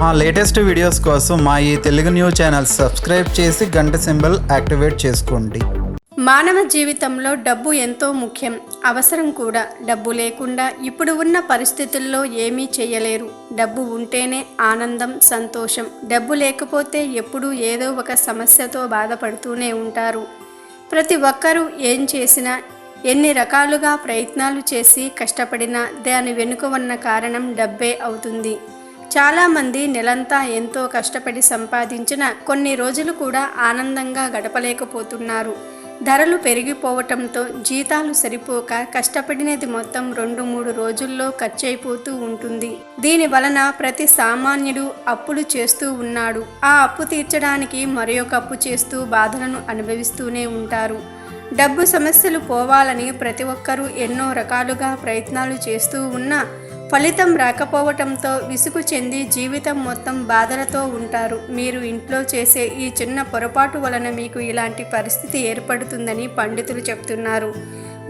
మా latest videos కోసం మా ఈ తెలుగు న్యూస్ ఛానల్ సబ్స్క్రైబ్ చేసి గంట సింబల్ యాక్టివేట్ చేసుకోండి. మానవ జీవితంలో డబ్బు ఎంతో ముఖ్యం, అవసరం కూడా. డబ్బు లేకుండా ఇప్పుడు ఉన్న పరిస్థితుల్లో ఏమీ చేయలేరు. డబ్బు ఉంటేనే ఆనందం, సంతోషం. డబ్బు లేకపోతే ఎప్పుడూ ఏదో ఒక సమస్యతో బాధపడుతూనే ఉంటారు. ప్రతి ఒక్కరూ ఏం చేసినా, ఎన్ని రకాలుగా ప్రయత్నాలు చేసి కష్టపడినా దాని వెనుక ఉన్న కారణం డబ్బే అవుతుంది. చాలామంది నెలంతా ఎంతో కష్టపడి సంపాదించిన కొన్ని రోజులు కూడా ఆనందంగా గడపలేకపోతున్నారు. ధరలు పెరిగిపోవటంతో జీతాలు సరిపోక కష్టపడినది మొత్తం 2-3 రోజుల్లో ఖర్చయిపోతూ ఉంటుంది. దీని వలన ప్రతి సామాన్యుడు అప్పులు చేస్తూ ఉన్నాడు. ఆ అప్పు తీర్చడానికి మరొక అప్పు చేస్తూ బాధలను అనుభవిస్తూనే ఉంటారు. డబ్బు సమస్యలు పోవాలని ప్రతి ఒక్కరూ ఎన్నో రకాలుగా ప్రయత్నాలు చేస్తూ ఉన్నా ఫలితం రాకపోవటంతో విసుగు చెంది జీవితం మొత్తం బాధలతో ఉంటారు. మీరు ఇంట్లో చేసే ఈ చిన్న పొరపాటు వలన మీకు ఇలాంటి పరిస్థితి ఏర్పడుతుందని పండితులు చెప్తున్నారు.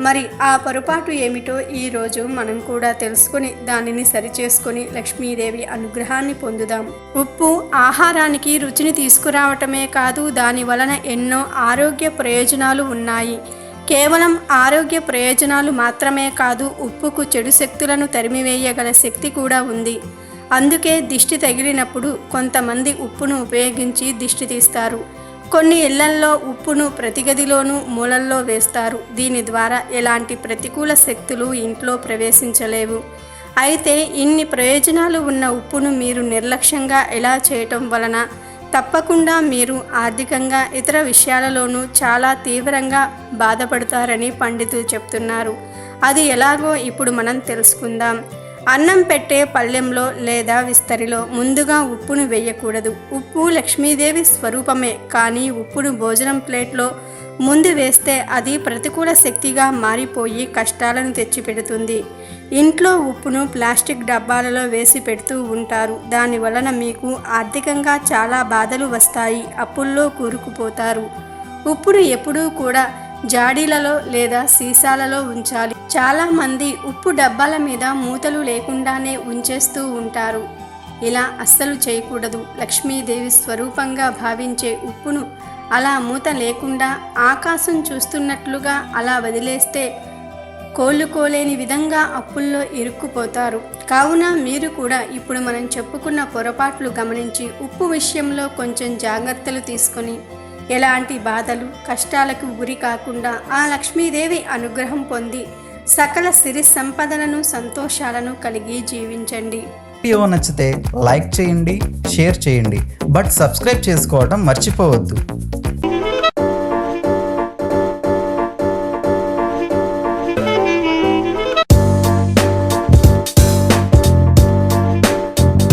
మరి ఆ పొరపాటు ఏమిటో ఈరోజు మనం కూడా తెలుసుకొని దానిని సరిచేసుకొని లక్ష్మీదేవి అనుగ్రహాన్ని పొందుదాం. ఉప్పు ఆహారానికి రుచిని తీసుకురావటమే కాదు, దాని వలన ఎన్నో ఆరోగ్య ప్రయోజనాలు ఉన్నాయి. కేవలం ఆరోగ్య ప్రయోజనాలు మాత్రమే కాదు, ఉప్పుకు చెడు శక్తులను తరిమివేయగల శక్తి కూడా ఉంది. అందుకే దిష్టి తగిలినప్పుడు కొంతమంది ఉప్పును ఉపయోగించి దిష్టి తీస్తారు. కొన్ని ఇళ్లల్లో ఉప్పును ప్రతి గదిలోనూ మూలల్లో వేస్తారు. దీని ద్వారా ఎలాంటి ప్రతికూల శక్తులు ఇంట్లో ప్రవేశించలేవు. అయితే ఇన్ని ప్రయోజనాలు ఉన్న ఉప్పును మీరు నిర్లక్ష్యంగా ఎలా చేయటం వలన తప్పకుండా మీరు ఆర్థికంగా ఇతర విషయాలలోనూ చాలా తీవ్రంగా బాధపడతారని పండితులు చెప్తున్నారు. అది ఎలాగో ఇప్పుడు మనం తెలుసుకుందాం. అన్నం పెట్టే పళ్ళెంలో లేదా విస్తరిలో ముందుగా ఉప్పును వేయకూడదు. ఉప్పు లక్ష్మీదేవి స్వరూపమే, కానీ ఉప్పును భోజనం ప్లేట్లో ముందు వేస్తే అది ప్రతికూల శక్తిగా మారిపోయి కష్టాలను తెచ్చిపెడుతుంది. ఇంట్లో ఉప్పును ప్లాస్టిక్ డబ్బాలలో వేసి పెడుతూ ఉంటారు. దాని వలన మీకు ఆర్థికంగా చాలా బాధలు వస్తాయి, అప్పుల్లో కూరుకుపోతారు. ఉప్పును ఎప్పుడూ కూడా జాడీలలో లేదా సీసాలలో ఉంచాలి. చాలామంది ఉప్పు డబ్బాల మీద మూతలు లేకుండానే ఉంచేస్తూ ఉంటారు. ఇలా అస్సలు చేయకూడదు. లక్ష్మీదేవి స్వరూపంగా భావించే ఉప్పును అలా మూత లేకుండా ఆకాశం చూస్తున్నట్లుగా అలా వదిలేస్తే కోలుకోలేని విధంగా అప్పుల్లో ఇరుక్కుపోతారు. కావున మీరు కూడా ఇప్పుడు మనం చెప్పుకున్న పొరపాట్లు గమనించి ఉప్పు విషయంలో కొంచెం జాగ్రత్తలు తీసుకొని ఎలాంటి బాధలు, కష్టాలకు గురి కాకుండా ఆ లక్ష్మీదేవి అనుగ్రహం పొంది సకల సిరి సంపదలను, సంతోషాలను కలిగి జీవించండి. వీడియో నచ్చితే లైక్ చేయండి, షేర్ చేయండి, బట్ సబ్స్క్రైబ్ చేసుకోవడం మర్చిపోవద్దు.